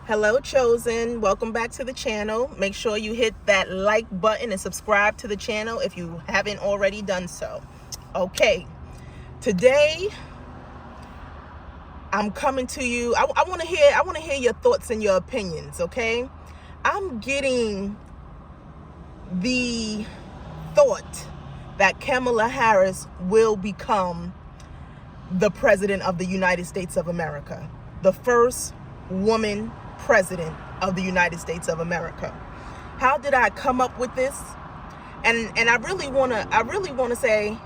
Hello, Chosen. Welcome back to the channel. Make sure you hit that like button and subscribe to the channel if you haven't already done so. Okay, today I'm coming to you. I want to hear your thoughts and your opinions. Okay, I'm getting the thought that Kamala Harris will become the president of the United States of America, the first woman president of the United States of America. How did I come up with this? And I really want to say,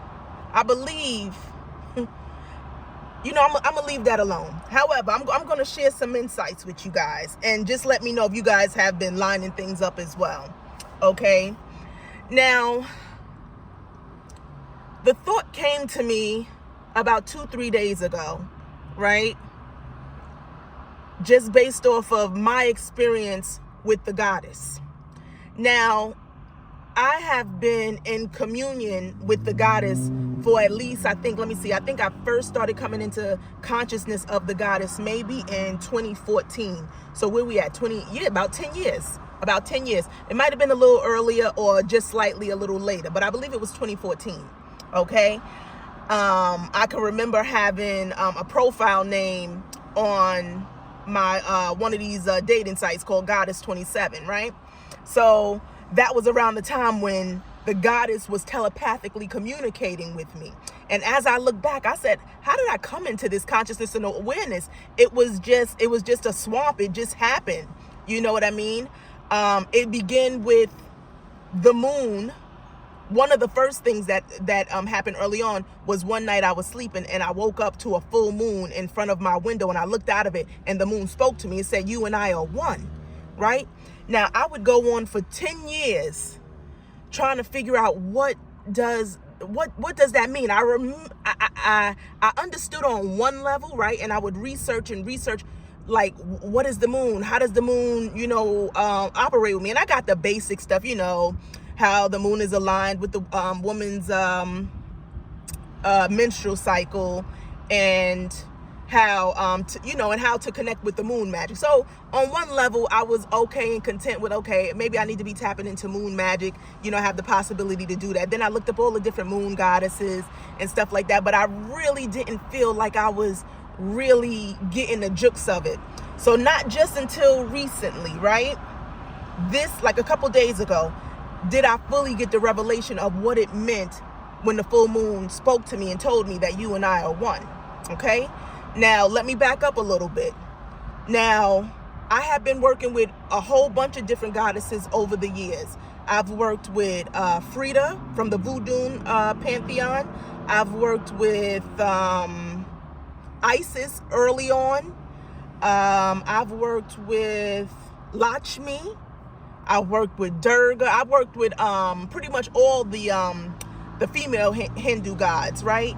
I believe, I'm gonna leave that alone. However, I'm going to share some insights with you guys, and just let me know if you guys have been lining things up as well. Okay. Now, the thought came to me about 2-3 days ago, right? Just based off of my experience with the goddess. Now, I have been in communion with the goddess for at least, I think I first started coming into consciousness of the goddess maybe in 2014. So where we at? About 10 years. About 10 years. It might have been a little earlier or just slightly a little later, but I believe it was 2014. Okay. I can remember having a profile name on my one of these dating sites called Goddess 27, right? So that was around the time when the goddess was telepathically communicating with me. And as I look back, I said, how did I come into this consciousness and awareness? It was just a swamp. It just happened. You know what I mean? It began with the moon. One of the first things that happened early on was one night I was sleeping and I woke up to a full moon in front of my window, and I looked out of it and the moon spoke to me and said, "You and I are one," right? Now, I would go on for 10 years trying to figure out what does that mean? I understood on one level, right? And I would research, like, what is the moon? How does the moon, operate with me? And I got the basic stuff, how the moon is aligned with the woman's menstrual cycle, and how and how to connect with the moon magic. So on one level, I was okay and content with, okay, maybe I need to be tapping into moon magic, have the possibility to do that. Then I looked up all the different moon goddesses and stuff like that, but I really didn't feel like I was really getting the jukes of it. So not just until recently, right? This, like a couple days ago, did I fully get the revelation of what it meant when the full moon spoke to me and told me that you and I are one. Okay? Now, let me back up a little bit. Now, I have been working with a whole bunch of different goddesses over the years. I've worked with Frida from the Voodoo Pantheon. I've worked with Isis early on. I've worked with Lakshmi. I worked with Durga. I worked with pretty much all the female Hindu gods, right?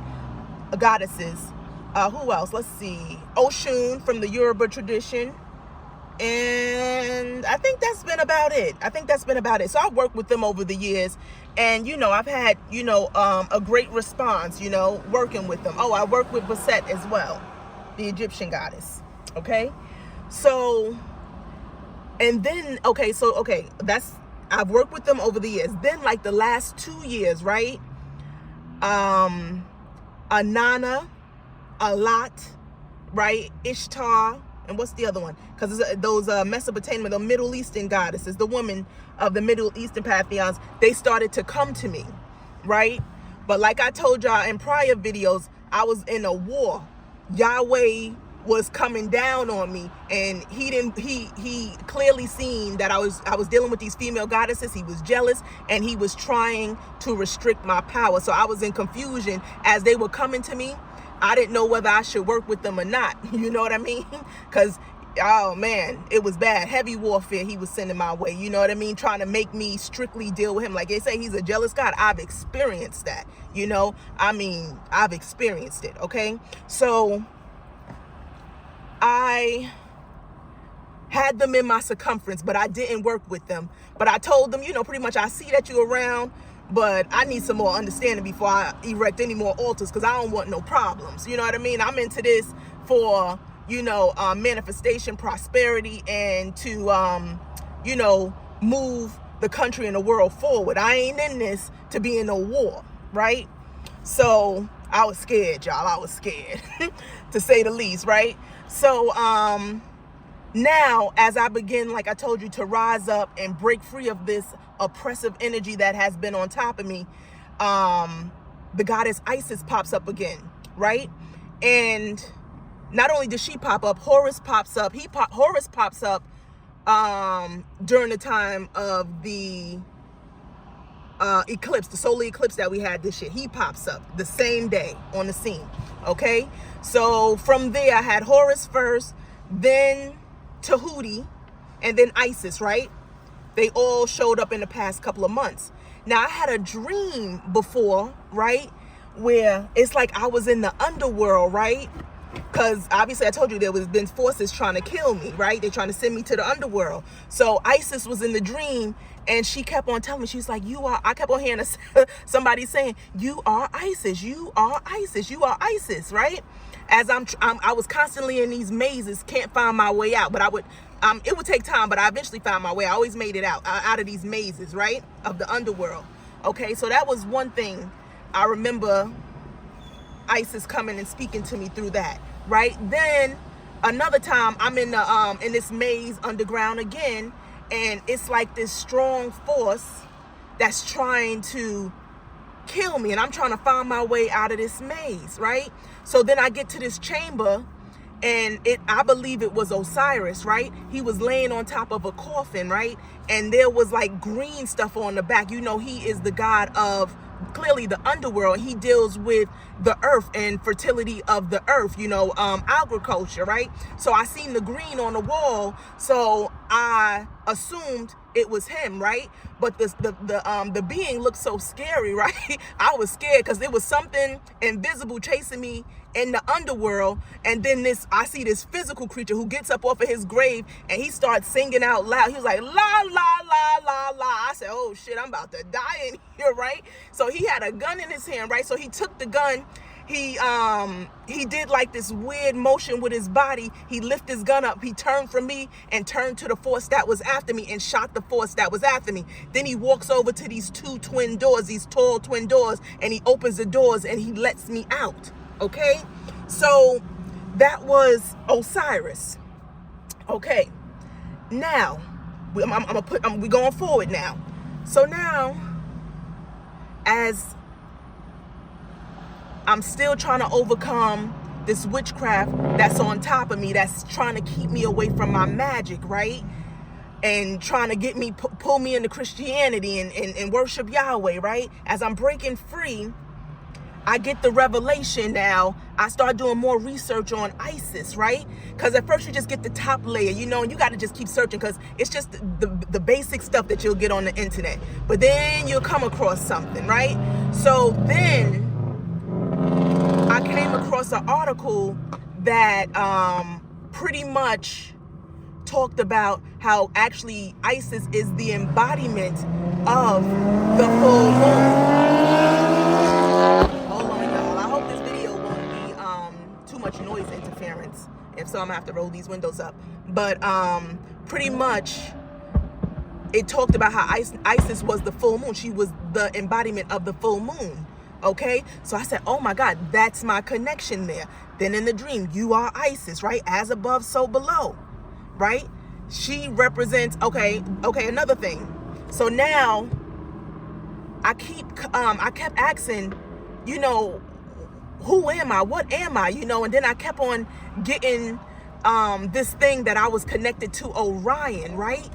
Goddesses. Who else? Let's see. Oshun from the Yoruba tradition. And I think that's been about it. So I've worked with them over the years. And, I've had, a great response, working with them. Oh, I work with Bastet as well, the Egyptian goddess. Okay? So... And then, I've worked with them over the years. Then, like the last 2 years, right? Anana, Alat, right? Ishtar, and what's the other one? Because those Mesopotamian, the Middle Eastern goddesses, the women of the Middle Eastern pantheons, they started to come to me, right? But like I told y'all in prior videos, I was in a war. Yahweh was coming down on me, and he clearly seen that I was dealing with these female goddesses. He was jealous, and he was trying to restrict my power. So I was in confusion as they were coming to me. I didn't know whether I should work with them or not. You know what I mean? Because, oh man, it was bad. Heavy warfare he was sending my way. You know what I mean? Trying to make me strictly deal with him. Like they say, he's a jealous God. I've experienced that. I've experienced it. Okay. So I had them in my circumference, but I didn't work with them. But I told them, pretty much, I see that you're around, but I need some more understanding before I erect any more altars, because I don't want no problems. You know what I mean? I'm into this for manifestation, prosperity, and to, move the country and the world forward. I ain't in this to be in a war, right? So I was scared, y'all. I was scared, to say the least, right? So now, as I begin, like I told you, to rise up and break free of this oppressive energy that has been on top of me, the goddess Isis pops up again, right? And not only does she pop up, Horus pops up. Horus pops up during the time of the eclipse, the solar eclipse that we had this year. He pops up the same day on the scene. Okay, so from there I had Horus first, then Tahuti, and then Isis, right? They all showed up in the past couple of months. Now I had a dream before, right, where it's like I was in the underworld, right? Because obviously I told you there was been forces trying to kill me, right? They're trying to send me to the underworld. So Isis was in the dream, and she kept on telling me, she's like, I kept on hearing somebody saying, you are Isis, you are Isis, you are Isis, right? As I was constantly in these mazes, can't find my way out, but it would take time, but I eventually found my way. I always made it out of these mazes, right? Of the underworld. Okay, so that was one thing I remember Isis coming and speaking to me through that, right? Then another time I'm in this maze underground again, and it's like this strong force that's trying to kill me, and I'm trying to find my way out of this maze, right? So then I get to this chamber, and I believe it was Osiris, right? He was laying on top of a coffin, right? And there was like green stuff on the back. He is the god of, clearly, the underworld. He deals with the earth and fertility of the earth, agriculture, right? So I seen the green on the wall, so I assumed it was him, right? But the being looked so scary, right? I was scared because there was something invisible chasing me in the underworld, and then I see this physical creature who gets up off of his grave, and he starts singing out loud. He was like, la la la la la. I said, oh shit, I'm about to die in here, right? So he had a gun in his hand, right? So he took the gun. He did like this weird motion with his body. He lifted his gun up. He turned from me and turned to the force that was after me and shot the force that was after me. Then he walks over to these two twin doors, these tall twin doors, and he opens the doors and he lets me out. Okay, so that was Osiris. Okay, now we're going forward now. So now, as I'm still trying to overcome this witchcraft that's on top of me, that's trying to keep me away from my magic, right? And trying to get me, pull me into Christianity and worship Yahweh, right? As I'm breaking free, I get the revelation now. I start doing more research on Isis, right? Because at first you just get the top layer, and you got to just keep searching because it's just the basic stuff that you'll get on the internet. But then you'll come across something, right? So then I came across an article that pretty much talked about how actually Isis is the embodiment of the full moon. Much noise interference. If so, I'm gonna have to roll these windows up. But pretty much it talked about how Isis was the full moon. She was the embodiment of the full moon. Okay, so I said, oh my God, that's my connection there. Then in the dream, you are Isis, right? As above, so below, right? She represents, okay, another thing. So now I kept asking, who am I? What am I? And then I kept on getting this thing that I was connected to Orion, right?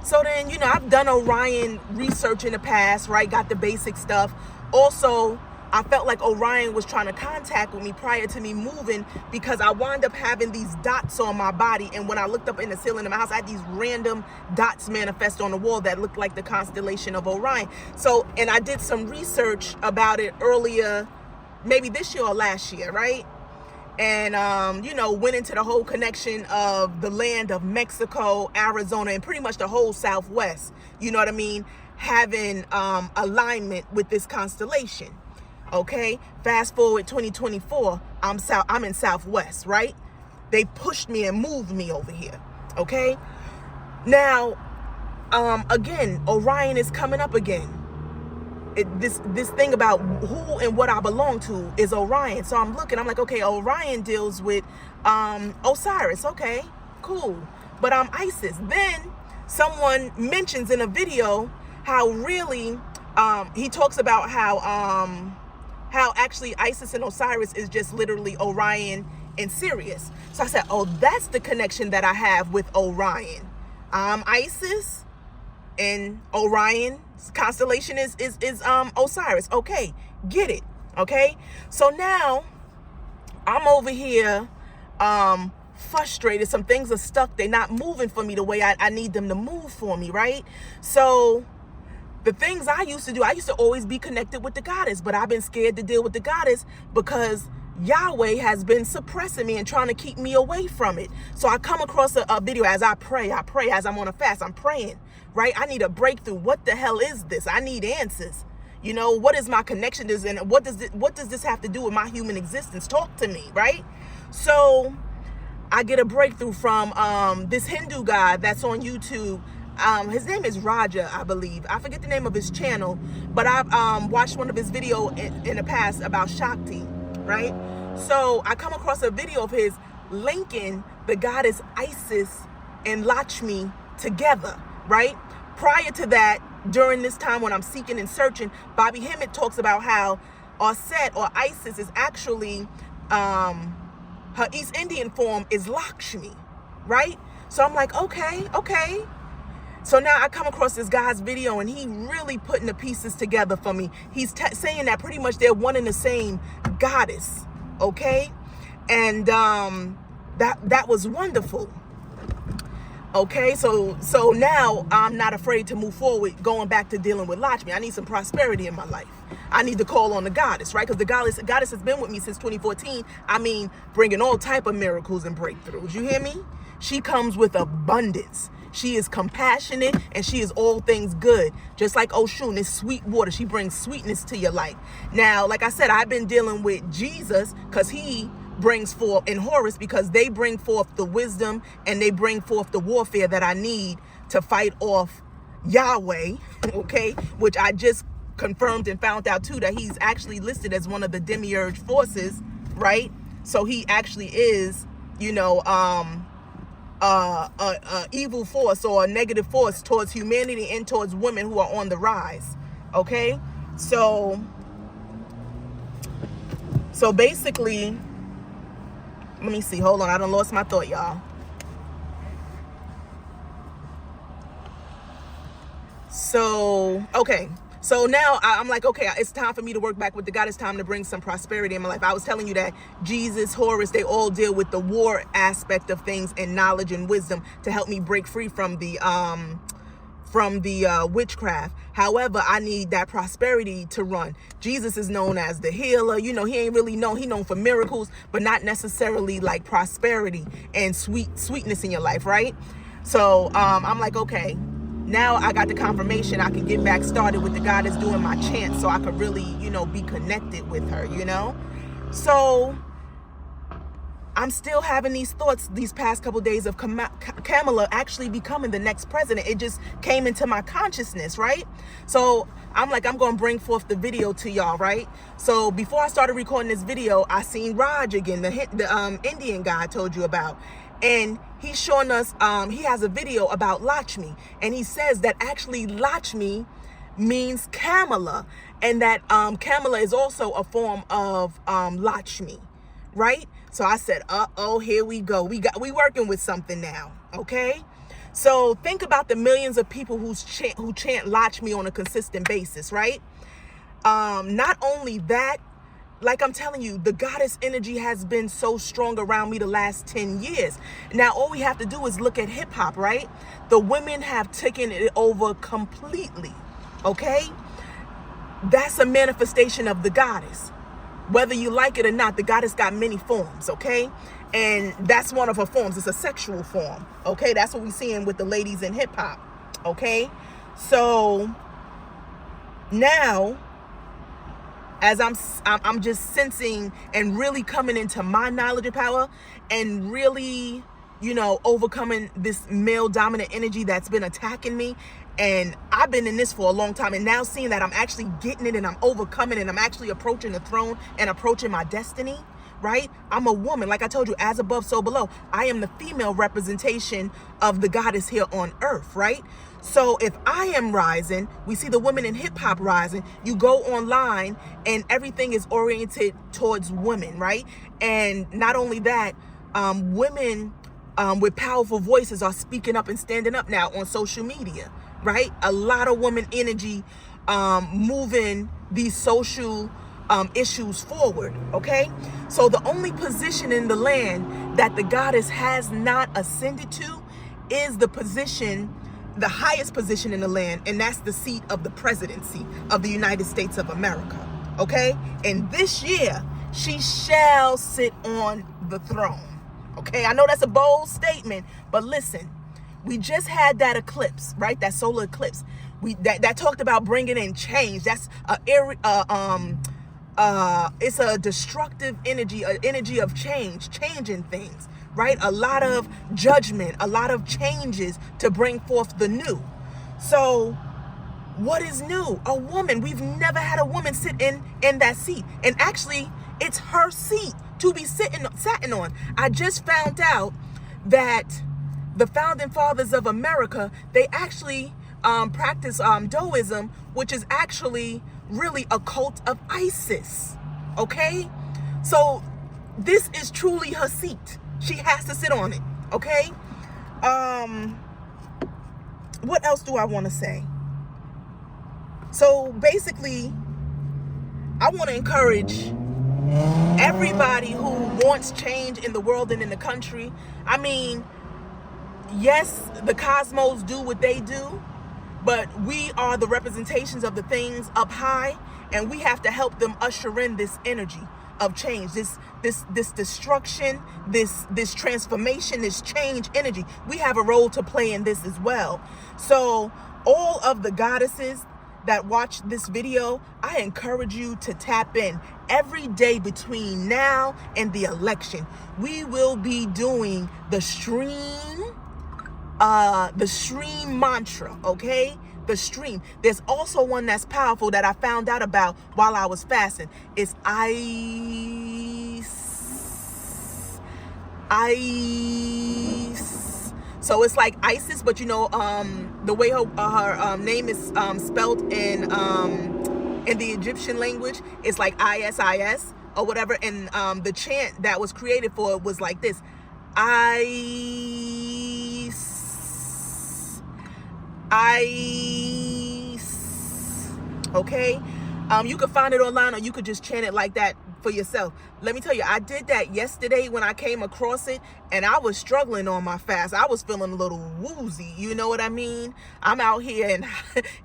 So then, I've done Orion research in the past, right? Got the basic stuff. Also, I felt like Orion was trying to contact with me prior to me moving because I wound up having these dots on my body. And when I looked up in the ceiling of my house, I had these random dots manifest on the wall that looked like the constellation of Orion. So, and I did some research about it earlier, maybe this year or last year, right? And, went into the whole connection of the land of Mexico, Arizona, and pretty much the whole Southwest, you know what I mean? Having alignment with this constellation, okay? Fast forward 2024, I'm in Southwest, right? They pushed me and moved me over here. Okay. Now, again, Orion is coming up again. This thing about who and what I belong to is Orion. So I'm looking, I'm like, okay, Orion deals with Osiris. Okay, cool. But I'm Isis. Then someone mentions in a video how really he talks about how actually Isis and Osiris is just literally Orion and Sirius. So I said, oh, that's the connection that I have with Orion. Isis and Orion's constellation is Osiris. Okay, get it. Okay, so now I'm over here frustrated. Some things are stuck. They're not moving for me the way I need them to move for me, right? So the things I used to do, I used to always be connected with the goddess, but I've been scared to deal with the goddess because Yahweh has been suppressing me and trying to keep me away from it. So I come across a video as I pray as I'm on a fast. I'm praying, right? I need a breakthrough. What the hell is this? I need answers. You know, what is my connection to this, and what does this have to do with my human existence? Talk to me, right? So I get a breakthrough from this Hindu guy that's on YouTube. His name is Raja, I believe. I forget the name of his channel, but I've watched one of his videos in the past about Shakti, right? So I come across a video of his linking the goddess Isis and Lakshmi together, right? Prior to that, during this time when I'm seeking and searching, Bobby Hemmett talks about how Set or Isis is actually her East Indian form is Lakshmi, right? So I'm like, okay. So now I come across this guy's video and he really putting the pieces together for me. He's saying that pretty much they're one and the same goddess, okay? And that was wonderful. Okay, so now I'm not afraid to move forward, going back to dealing with Lakshmi. I need some prosperity in my life. I need to call on the goddess, right? Because the goddess has been with me since 2014. I mean, bringing all type of miracles and breakthroughs. You hear me? She comes with abundance. She is compassionate and she is all things good. Just like Oshun is sweet water. She brings sweetness to your life. Now, like I said, I've been dealing with Jesus because he brings forth, and Horus, because they bring forth the wisdom and they bring forth the warfare that I need to fight off Yahweh, okay? Which I just confirmed and found out too, that he's actually listed as one of the demiurge forces, right? So he actually is, you know, evil force or a negative force towards humanity and towards women who are on the rise. Okay, so basically, let me see, hold on, I done lost my thought, y'all. So okay, so now I'm like, okay, it's time for me to work back with the God. It's time to bring some prosperity in my life. I was telling you that Jesus, Horus, they all deal with the war aspect of things and knowledge and wisdom to help me break free from the witchcraft. However, I need that prosperity to run. Jesus is known as the healer. You know, he ain't really known. He known for miracles, but not necessarily like prosperity and sweetness in your life, right? So I'm like, okay, now I got the confirmation. I can get back started with the goddess doing my chant so I could really, you know, be connected with her, you know? So I'm still having these thoughts these past couple of days of Kamala actually becoming the next president. It just came into my consciousness, right? So I'm like, I'm going to bring forth the video to y'all, right? So before I started recording this video, I seen Raj again, the Indian guy I told you about. And he's showing us, he has a video about Lakshmi. And he says that actually Lakshmi means Kamala. And that Kamala is also a form of Lakshmi, right? So I said, uh-oh, here we go. We working with something now, okay? So think about the millions of people who chant Lakshmi on a consistent basis, right? Not only that, like I'm telling you, the goddess energy has been so strong around me the last 10 years. Now, all we have to do is look at hip hop, right? The women have taken it over completely, okay? That's a manifestation of the goddess. Whether you like it or not, the goddess got many forms, okay? And that's one of her forms. It's a sexual form, okay? That's what we're seeing with the ladies in hip hop, okay? So now, as I'm just sensing and really coming into my knowledge of power and really, overcoming this male dominant energy that's been attacking me. And I've been in this for a long time, and now seeing that I'm actually getting it and I'm overcoming and I'm actually approaching the throne and approaching my destiny, right? I'm a woman, like I told you, as above, so below. I am the female representation of the goddess here on earth, right? So if I am rising, we see the women in hip hop rising. You go online and everything is oriented towards women, right? And not only that, women with powerful voices are speaking up and standing up now on social media, right? A lot of woman energy moving these social issues forward, okay? So the only position in the land that the goddess has not ascended to is the position, the highest position in the land, and that's the seat of the presidency of the United States of America, okay? And this year, she shall sit on the throne, okay? I know that's a bold statement, but listen, we just had that eclipse, right? That solar eclipse. That talked about bringing in change. That's it's a destructive energy, an energy of change, changing things, right? A lot of judgment, a lot of changes to bring forth the new. So what is new? A woman. We've never had a woman sit in that seat. And actually, it's her seat to be sitting on. I just found out that the founding fathers of America, they actually practice Taoism, which is actually really a cult of Isis, okay? So this is truly her seat. She has to sit on it, okay? What else do I want to say? So basically, I want to encourage everybody who wants change in the world and in the country. I mean, yes, the cosmos do what they do, but we are the representations of the things up high, and we have to help them usher in this energy of change, this destruction, this transformation, this change energy. We have a role to play in this as well. So all of the goddesses that watch this video, I encourage you to tap in every day between now and the election. We will be doing the stream mantra, okay? The stream. There's also one that's powerful that I found out about while I was fasting. It's ice. So it's like ISIS, but the way her name is spelled in the Egyptian language, it's like ISIS or whatever. And the chant that was created for it was like this: Ice. Okay? You can find it online, or you could just chant it like that for yourself. Let me tell you, I did that yesterday when I came across it, and I was struggling on my fast. I was feeling a little woozy, you know what I mean? I'm out here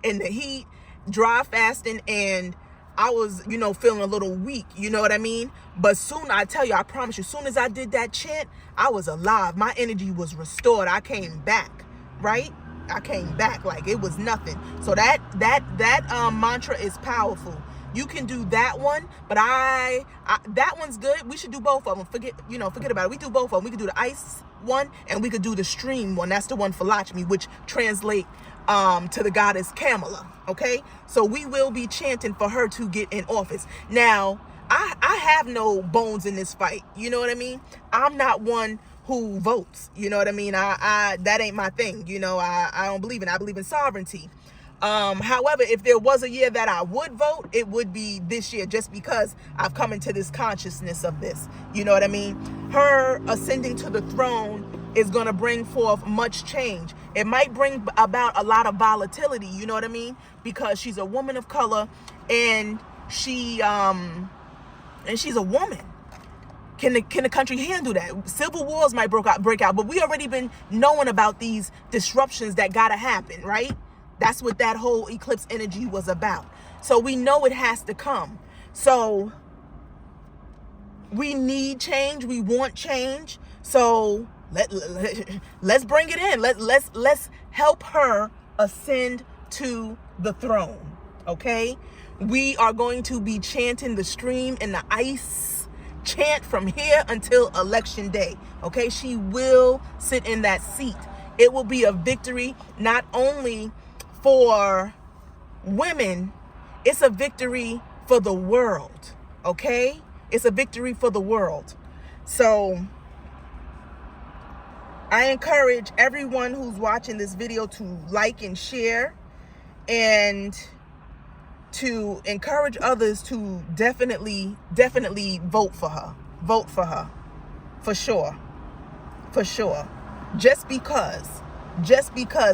in the heat, dry fasting, and I was, feeling a little weak, you know what I mean? But soon, I tell you, I promise you, soon as I did that chant, I was alive. My energy was restored. I came back, right? I came back like it was nothing. So that mantra is powerful. You can do that one, but that one's good. We should do both of them. Forget about it. We do both of them. We could do the ice one, and we could do the stream one. That's the one for Lakshmi, which translate to the goddess Kamala. Okay, so we will be chanting for her to get in office. Now, I have no bones in this fight. You know what I mean? I'm not one who votes, you know what I mean? I that ain't my thing, I don't believe in it. I believe in sovereignty. However, if there was a year that I would vote, it would be this year, just because I've come into this consciousness of this, you know what I mean? Her ascending to the throne is going to bring forth much change. It might bring about a lot of volatility, you know what I mean? Because she's a woman of color, and she's a woman. Can the country handle that? Civil wars might break out, but we already been knowing about these disruptions that gotta happen, right? That's what that whole eclipse energy was about. So we know it has to come. So we need change. We want change. So let's bring it in. Let's help her ascend to the throne. Okay? We are going to be chanting the stream in the ice chant from here until election day. Okay, she will sit in that seat. It will be a victory not only for women, it's a victory for the world. Okay, it's a victory for the world. So I encourage everyone who's watching this video to like and share, and to encourage others to definitely vote for her. Vote for her. For sure. For sure. Just because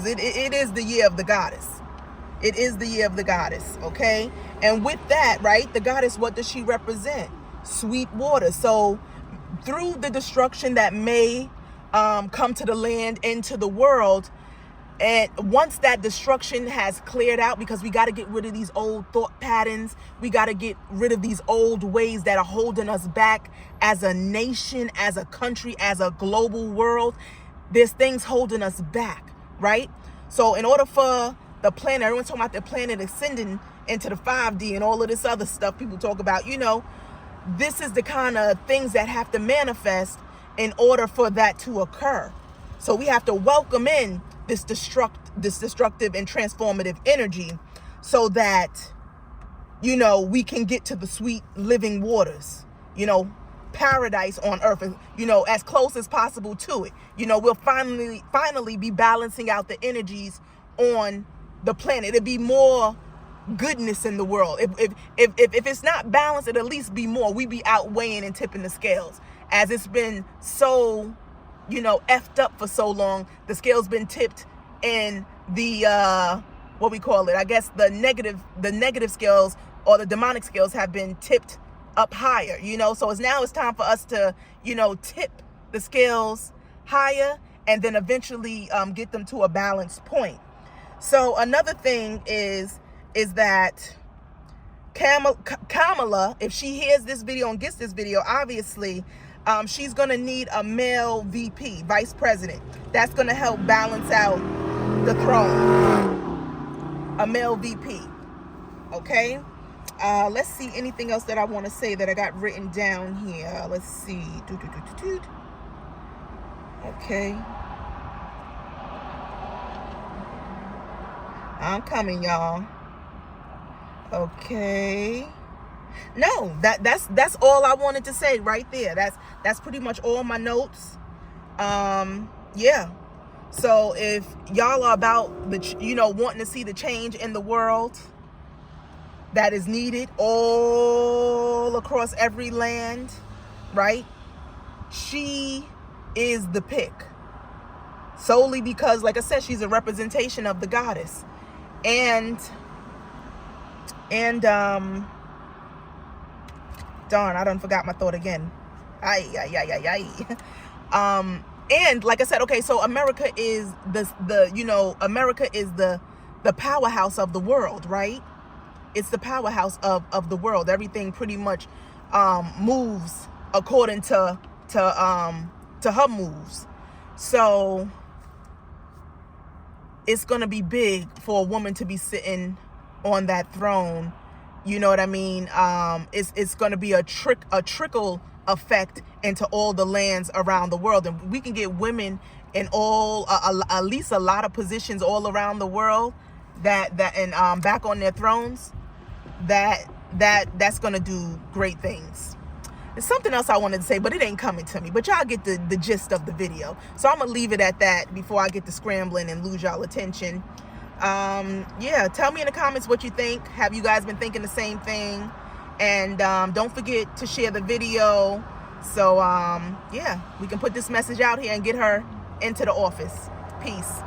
it is the year of the goddess. It is the year of the goddess, okay? And with that, right, the goddess, what does she represent? Sweet water. So through the destruction that may come to the land and to the world, and once that destruction has cleared out, because we got to get rid of these old thought patterns, we got to get rid of these old ways that are holding us back as a nation, as a country, as a global world. There's things holding us back, right? So in order for the planet, everyone's talking about the planet ascending into the 5D and all of this other stuff people talk about, this is the kind of things that have to manifest in order for that to occur. So we have to welcome in this destructive and transformative energy so that, we can get to the sweet living waters, paradise on earth, as close as possible to it. We'll finally be balancing out the energies on the planet. It'll be more goodness in the world. If it's not balanced, it'll at least be more. We be outweighing and tipping the scales. As it's been so, effed up for so long, the scale's been tipped in the, what we call it, I guess the negative scales or the demonic scales have been tipped up higher, so it's time for us to, tip the scales higher and then eventually get them to a balanced point. So another thing is that Kamala, if she hears this video and gets this video, obviously, she's going to need a male VP, vice president. That's going to help balance out the throne. A male VP. Okay? Let's see anything else that I want to say that I got written down here. Let's see. Okay. I'm coming, y'all. Okay. No, that's all I wanted to say right there. That's pretty much all my notes. Yeah. So if y'all are about wanting to see the change in the world that is needed all across every land, right? She is the pick. Solely because, like I said, she's a representation of the goddess. And darn, I done forgot my thought again. And like I said, okay, so America is America is the powerhouse of the world, right? It's the powerhouse of the world. Everything pretty much moves according to her moves. So it's gonna be big for a woman to be sitting on that throne. You know what I mean? It's gonna be a trickle effect into all the lands around the world, and we can get women in all at least a lot of positions all around the world that back on their thrones. That's gonna do great things. There's something else I wanted to say, but it ain't coming to me. But y'all get the gist of the video. So I'm going to leave it at that before I get to scrambling and lose y'all attention. Yeah, tell me in the comments what you think. Have you guys been thinking the same thing? And don't forget to share the video. So, yeah, we can put this message out here and get her into the office. Peace.